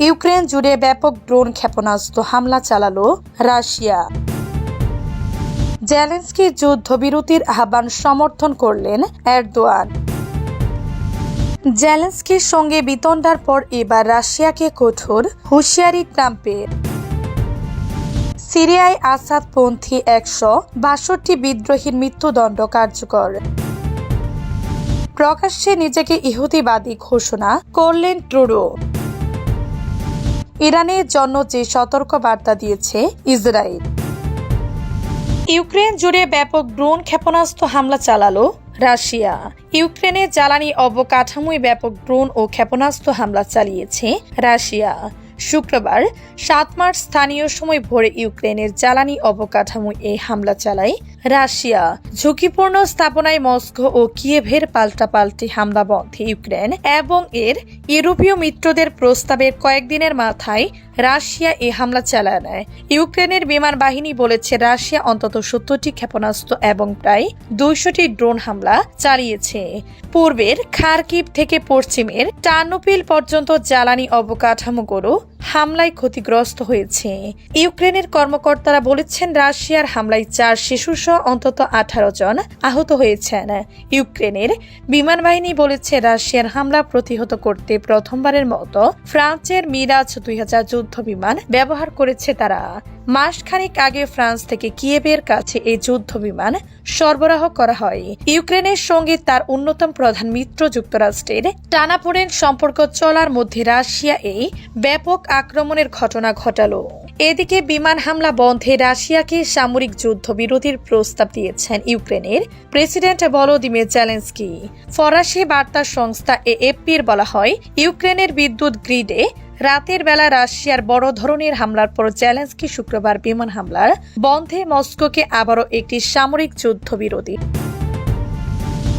Ukraine জুড়ে ব্যাপক drone ক্ষেপণাস্ত্র হামলা চালালো রাশিয়া। জেলেনস্কি যুদ্ধবিরতির আহ্বান সমর্থন করলেন এরদোয়ান। জেলেনস্কির সঙ্গে বিতণ্ডার পর এবার রাশিয়াকে কঠোর হুঁশিয়ারি ট্রাম্পের। সিরিয়ায় আসাদপন্থী 162 বিদ্রোহীর মৃত্যুদণ্ড কার্যকর। প্রকাশ্যে নিজেকে ইহুদিবাদী ঘোষণা করলেন ট্রুডো। ইরানের জন্য যে সতর্ক বার্তা দিয়েছে ইসরায়েল। ইউক্রেন জুড়ে ব্যাপক ড্রোন ক্ষেপণাস্ত্র হামলা চালালো রাশিয়া। ইউক্রেনের জ্বালানি অবকাঠামোয় ব্যাপক ড্রোন ও ক্ষেপণাস্ত্র হামলা চালিয়েছে রাশিয়া। শুক্রবার 7 মার্চ স্থানীয় সময় ভোরে ইউক্রেনের জ্বালানি অবকাঠামোয় এই হামলা চালায় রাশিয়া। ঝুঁকিপূর্ণ স্থাপনায় মস্কো ও কিয়েভের পাল্টাপাল্টি হামলা বন্ধে ইউক্রেন এবং এর ইউরোপীয় মিত্রদের প্রস্তাবের কয়েকদিনের মাথায় রাশিয়া এই হামলা চালায় নেয়। ইউক্রেনের বিমান বাহিনী বলেছে রাশিয়া অন্তত 70টি ক্ষেপণাস্ত্র এবং প্রায় 200টি ড্রোন হামলা চালিয়েছে। পূর্বের খার্কিভ থেকে পশ্চিমের টার্নোপিল পর্যন্ত জ্বালানি অবকাঠামোগুলো হামলায় ক্ষতিগ্রস্ত হয়েছে। ইউক্রেনের কর্মকর্তারা বলেছেন রাশিয়ার হামলায় 4 শিশুসহ অন্তত 18 জন আহত হয়েছেন। ইউক্রেনের বিমান বাহিনী বলেছে রাশিয়ার হামলা প্রতিহত করতে প্রথমবারের মতো ফ্রান্সের মিরাজ 2000 যুদ্ধ বিমান ব্যবহার করেছে তারা। মাসখানেক আগে ফ্রান্স থেকে কিয়েভের কাছে এই যুদ্ধ বিমান সরবরাহ করা হয়। ইউক্রেনের সঙ্গে তার অন্যতম প্রধান মিত্র যুক্তরাষ্ট্রের টানাপোড়েন সম্পর্ক চলার মধ্যে রাশিয়া এই ব্যাপক আক্রমণের ঘটনা ঘটালো। এদিকে বিমান হামলা বন্ধে রাশিয়াকে সামরিক যুদ্ধবিরতির প্রস্তাব দিয়েছেন ইউক্রেনের প্রেসিডেন্ট ভলোদিমির জেলেনস্কি। ফরাসি বার্তা সংস্থা এএফপির বলা হয়, ইউক্রেনের বিদ্যুৎ গ্রিডে রাতের বেলা রাশিয়ার বড় ধরনের হামলার পর জেলেনস্কি শুক্রবার বিমান হামলার বন্ধে মস্কোকে আবারও একটি সামরিক যুদ্ধবিরতি।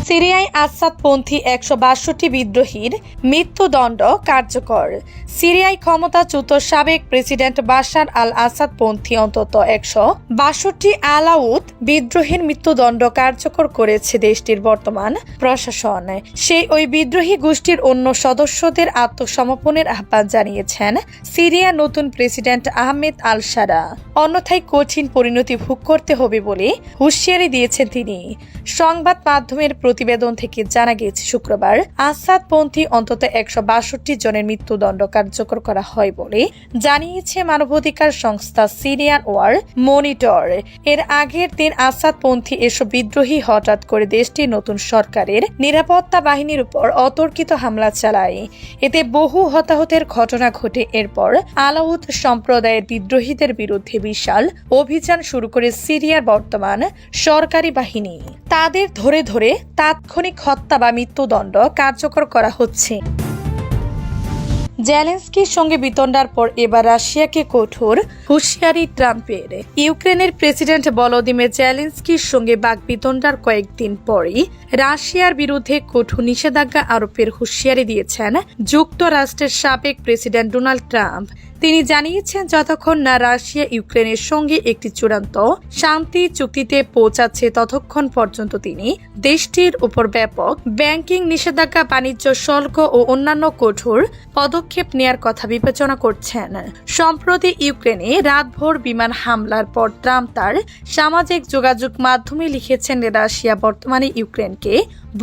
সিরিয়ায় আসাদপন্থী 162 বিদ্রোহীর মৃত্যুদণ্ড কার্যকর। সিরিয়ায় ক্ষমতাচ্যুত সাবেক প্রেসিডেন্ট বাশার আল আসাদপন্থী অন্তত 162 আলাউদ বিদ্রোহীর মৃত্যুদণ্ড কার্যকর করেছে দেশটির বর্তমান প্রশাসন। ওই বিদ্রোহী গোষ্ঠীর অন্য সদস্যদের আত্মসমর্পণের আহ্বান জানিয়েছেন সিরিয়ার নতুন প্রেসিডেন্ট আহমেদ আল সারা। অন্যথায় কঠিন পরিণতি ভোগ করতে হবে বলে হুঁশিয়ারি দিয়েছেন তিনি। সংবাদ মাধ্যমের প্রতিবেদন থেকে জানা গেছে শুক্রবার আসাদপন্থী অন্তত 162 জনের মৃত্যুদণ্ড কার্যকর করা হয় বলে জানিয়েছে মানবাধিকার সংস্থা সিরিয়ান ওয়ার মনিটর। এর আগের দিন আসাদপন্থী এসব বিদ্রোহী হঠাৎ করে দেশটির নতুন সরকারের নিরাপত্তা বাহিনীর উপর অতর্কিত হামলা চালায়। এতে বহু হতাহতের ঘটনা ঘটে। এরপর আলাউদ সম্প্রদায়ের বিদ্রোহীদের বিরুদ্ধে বিশাল অভিযান শুরু করে সিরিয়ার বর্তমান সরকারি বাহিনী। তাদের ধরে ধরে তাৎক্ষণিক হত্যা বা মৃত্যুদণ্ড কার্যকর করা হচ্ছে। জেলেনস্কির সঙ্গে বিতণ্ডার পর এবার রাশিয়াকে কঠোর হুঁশিয়ারি ট্রাম্পের। ইউক্রেনের প্রেসিডেন্ট ভলোদিমির জেলেনস্কির সঙ্গে বাকবিতণ্ডার কয়েকদিন পরই রাশিয়ার বিরুদ্ধে কঠোর নিষেধাজ্ঞা আরোপের হুঁশিয়ারি দিয়েছেন যুক্তরাষ্ট্রের সাবেক প্রেসিডেন্ট ডোনাল্ড ট্রাম্প। তিনি জানিয়েছেন যতক্ষণ না রাশিয়া ইউক্রেনের সঙ্গে একটি চূড়ান্ত শান্তি চুক্তিতে পৌঁছাচ্ছে ততক্ষণ পর্যন্ত তিনি দেশটির উপর ব্যাপক ব্যাংকিং নিষেধাজ্ঞা, বাণিজ্য শুল্ক ও অন্যান্য কঠোর পদক্ষেপ নেয়ার কথা বিবেচনা করছেন। সম্প্রতি ইউক্রেনে রাতভর বিমান হামলার পর ট্রাম্প তার সামাজিক যোগাযোগ মাধ্যমে লিখেছেন রাশিয়া বর্তমানে ইউক্রেনকে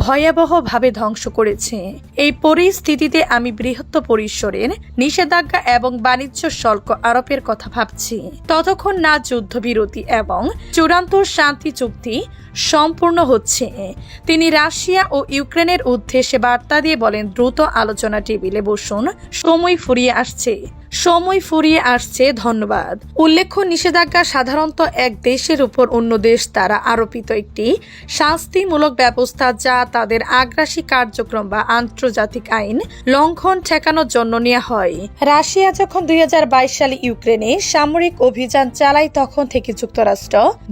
ভয়াবহভাবে ধ্বংস করেছে। এই পরিস্থিতিতে আমি বৃহত্তর পরিসরের নিষেধাজ্ঞা এবং বাণিজ্য শুল্ক আরোপের কথা ভাবছি ততক্ষণ না যুদ্ধবিরতি এবং চূড়ান্ত শান্তি চুক্তি সম্পূর্ণ হচ্ছে। তিনি রাশিয়া ও ইউক্রেনের উদ্দেশ্যে বার্তা দিয়ে বলেন, দ্রুত আলোচনা টেবিলে বসুন, সময় ফুরিয়ে আসছে। ধন্যবাদ। উল্লেখ্য, নিষেধাজ্ঞা সাধারণত এক দেশের উপর অন্য দেশ দ্বারা আরোপিত একটি শাস্তিমূলক ব্যবস্থা যা তাদের আগ্রাসী কার্যক্রম বা আন্তর্জাতিক আইন লঙ্ঘন ঠেকানোর জন্য নেওয়া হয়। রাশিয়া যখন 2022 সালে ইউক্রেনে সামরিক অভিযান চালায় তখন থেকে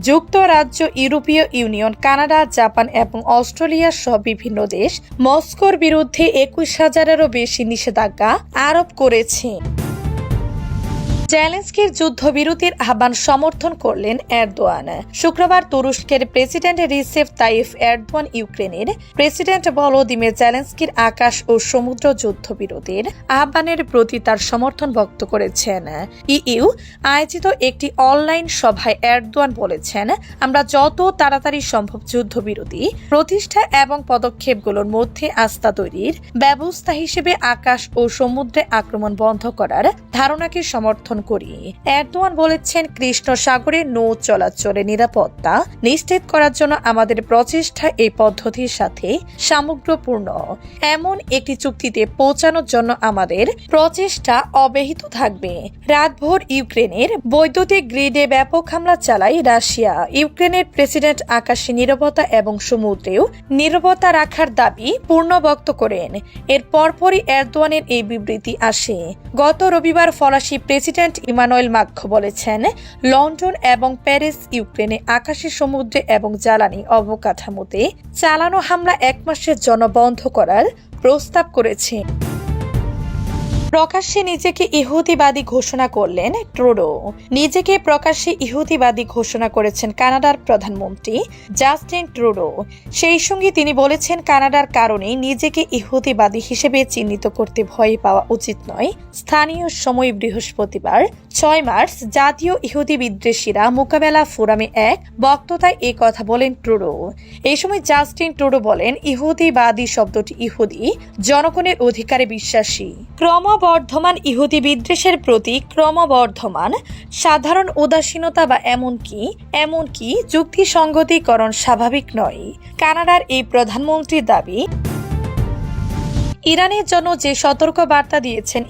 যুক্তরাজ্য, ইউরোপীয় ইউনিয়ন, কানাডা, জাপান এবং অস্ট্রেলিয়া সহ বিভিন্ন দেশ মস্কোর বিরুদ্ধে 21,000-এরও বেশি নিষেধাজ্ঞা আরোপ করেছে। জেলেনস্কির যুদ্ধবিরতির আহ্বান সমর্থন করলেন এরদোয়ান। শুক্রবার তুরস্কের প্রেসিডেন্ট রিসেপ তাইফ এরদোয়ান ইউক্রেনের প্রেসিডেন্ট ভলোদিমির জেলেনস্কির আকাশ ও সমুদ্র যুদ্ধবিরতির আহ্বানের প্রতি তার সমর্থন ব্যক্ত করেছেন। ইইউ আয়োজিত একটি অনলাইন সভায় এরদোয়ান বলেছেন, আমরা যত তাড়াতাড়ি সম্ভব যুদ্ধবিরতি প্রতিষ্ঠা এবং পদক্ষেপগুলোর মধ্যে আস্থা তৈরির ব্যবস্থা হিসেবে আকাশ ও সমুদ্রে আক্রমণ বন্ধ করার ধারণাকে সমর্থন করি। এরদোয়ান বলেছেন, কৃষ্ণ সাগরে নৌ চলাচলে নিরাপত্তা নিশ্চিত করার জন্য আমাদের প্রচেষ্টা এই পদ্ধতির সাথে সামগ্রপূর্ণ। এমন একটি চুক্তিতে পৌঁছানোর জন্য আমাদের প্রচেষ্টা অব্যাহত থাকবে। রাতভর ইউক্রেনের বৈদ্যুতিক গ্রিডে ব্যাপক হামলা চালায় রাশিয়া। ইউক্রেনের প্রেসিডেন্ট আকাশে নীরবতা এবং সমুদ্রেও নীরবতা রাখার দাবি পূর্ণবক্ত করেন। এর পরপরই এরদোয়ানের এই বিবৃতি আসে। গত রবিবার ফরাসি প্রেসিডেন্ট ইমানুয়েল মাক্রো বলেছেন, লন্ডন এবং প্যারিস ইউক্রেনে আকাশে, সমুদ্রে এবং জ্বালানি অবকাঠামোতে চালানো হামলা 1 মাসের জন্য বন্ধ করার প্রস্তাব করেছে। প্রকাশ্যে নিজেকে ইহুদিবাদী ঘোষণা করলেন ট্রুডো। নিজেকে প্রকাশ্যে ইহুদিবাদী ঘোষণা করেছেন কানাডার প্রধানমন্ত্রী জাস্টিন ট্রুডো। সেই সঙ্গে তিনি বলেছেন, কানাডার কারণে নিজেকে ইহুদিবাদী হিসেবে চিহ্নিত করতে ভয় পাওয়া উচিত নয়। স্থানীয় সময় বৃহস্পতিবার 6 মার্চ জাতীয় ইহুদি বিদ্বেষীরা মোকাবেলা ফোরামে এক বক্তৃতায় এই কথা বলেন ট্রুডো। এই সময় জাস্টিন ট্রুডো বলেন, ইহুদিবাদী শব্দটি ইহুদি জনগণের অধিকারে বিশ্বাসী। ক্রমবর্ধমান ইহুদি বিদ্বেষের প্রতি ক্রমবর্ধমান সাধারণ উদাসীনতা বা এমনকি যুক্তিসঙ্গতিকরণ স্বাভাবিক নয়। কানাডার এই প্রধানমন্ত্রীর দাবি, ইরানের জন্য যে সতর্ক বার্তা দিয়েছেন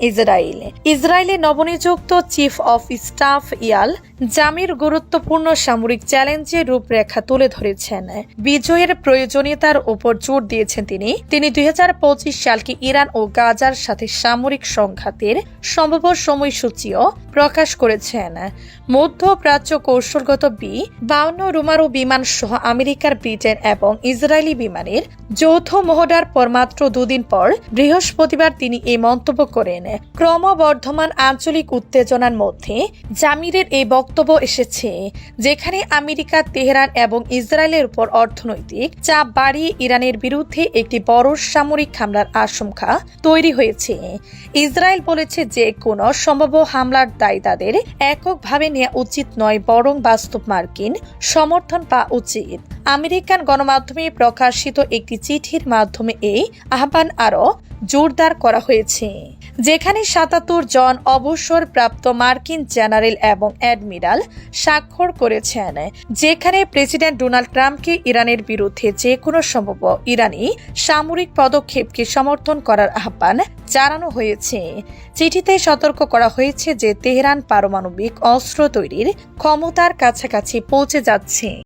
ইসরায়েলের নবনিযুক্ত চিফ অফ স্টাফ ইয়াল জামির গুরুত্বপূর্ণ সামরিক চ্যালেঞ্জের রূপরেখা তুলে ধরেছেন। বিজয়ের প্রয়োজনীয়তার উপর জোর দিয়েছেন তিনি 2025 সালকে ইরান ও গাজার সাথে সামরিক সংঘাতের সম্ভাব্য সময়সূচিও প্রকাশ করেছেন। মধ্যপ্রাচ্য কৌশলগত B-52 রোমারু বিমান সহ আমেরিকার, ব্রিটেন এবং ইসরায়েলি বিমানের যৌথ মহড়ার পর মাত্র 2 দিন পর বৃহস্পতিবার তিনি এই মন্তব্য করেন। ক্রমবর্ধমান আঞ্চলিক উত্তেজনার মধ্যে জামিরের এই বক্তব্য এসেছে, যেখানে আমেরিকা, তেহরান এবং ইসরায়েলের উপর অর্থনৈতিক চাপ বাড়িয়ে ইরানের বিরুদ্ধে একটি বড় সামরিক হামলার আশঙ্কা তৈরি হয়েছে। ইসরায়েল বলেছে যে কোনো সম্ভাব্য হামলার দায় তাদের এককভাবে নেওয়া উচিত নয়, বরং বাস্তব মার্কিন সমর্থন পাওয়া উচিত। আমেরিকান গণমাধ্যমে প্রকাশিত একটি চিঠির মাধ্যমে এই আহ্বান আরও জোরদার করা হয়েছে, যেখানে 77 জন অবসরপ্রাপ্ত মার্কিন জেনারেল এবং অ্যাডমিরাল স্বাক্ষর করেছেন, যেখানে প্রেসিডেন্ট ডোনাল্ড ট্রাম্পকে ইরানের বিরুদ্ধে যে কোনো সম্ভাব্য ইরানি সামরিক পদক্ষেপকে সমর্থন করার আহ্বান জানানো হয়েছে। চিঠিতে সতর্ক করা হয়েছে যে তেহরান পারমাণবিক অস্ত্র তৈরির ক্ষমতার কাছাকাছি পৌঁছে যাচ্ছে।